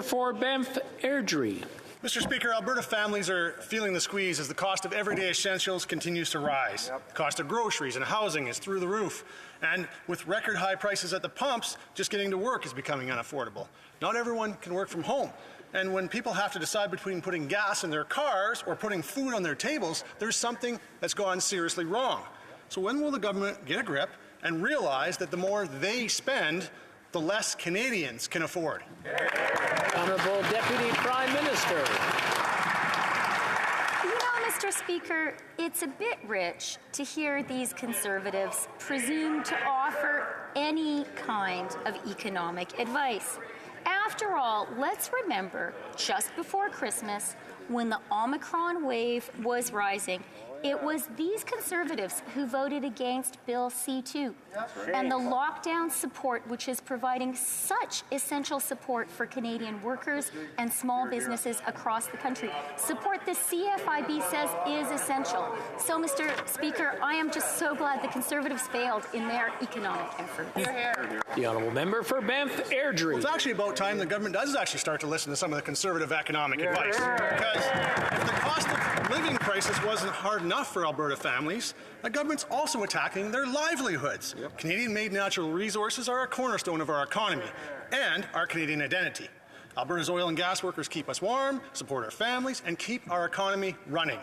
For Banff Airdrie. Mr. Speaker, Alberta families are feeling the squeeze as the cost of everyday essentials continues to rise. The cost of groceries and housing is through the roof. And with record high prices at the pumps, just getting to work is becoming unaffordable. Not everyone can work from home. And when people have to decide between putting gas in their cars or putting food on their tables, there's something that's gone seriously wrong. So when will the government get a grip and realize that the more they spend, the less Canadians can afford? Honourable Deputy Prime Minister. You know, Mr. Speaker, it's a bit rich to hear these Conservatives presume to offer any kind of economic advice. After all, let's remember, just before Christmas, when the Omicron wave was rising, it was these Conservatives who voted against Bill C-2 and the lockdown support, which is providing such essential support for Canadian workers and small businesses across the country. Support the CFIB says is essential. So, Mr. Speaker, I am just so glad the Conservatives failed in their economic efforts. The Honourable Member for Banff Airdrie. Well, it's actually about time the government does actually start to listen to some of the Conservative economic advice. Because if the cost of living crisis wasn't hard enough for Alberta families, the government's also attacking their livelihoods. Canadian-made natural resources are a cornerstone of our economy and our Canadian identity. Alberta's oil and gas workers keep us warm, support our families, and keep our economy running.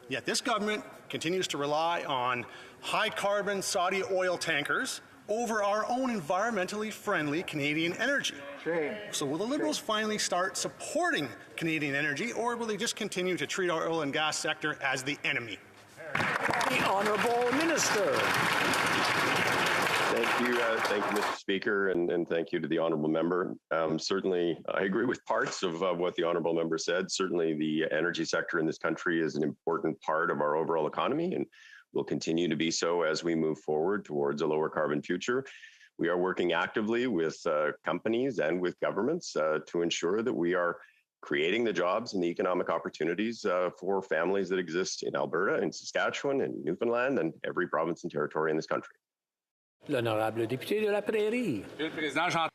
Yet this government continues to rely on high-carbon Saudi oil tankers over our own environmentally friendly Canadian energy. So will the Liberals finally start supporting Canadian energy, or will they just continue to treat our oil and gas sector as the enemy? The Honourable Minister. Thank you, Mr. Speaker, and thank you to the Honourable Member. Certainly, I agree with parts of what the Honourable Member said. Certainly, the energy sector in this country is an important part of our overall economy, and will continue to be so as we move forward towards a lower carbon future. We are working actively with companies and with governments to ensure that we are creating the jobs and the economic opportunities for families that exist in Alberta, in Saskatchewan, in Newfoundland, and every province and territory in this country. L'honorable député de la Prairie. Monsieur le Président,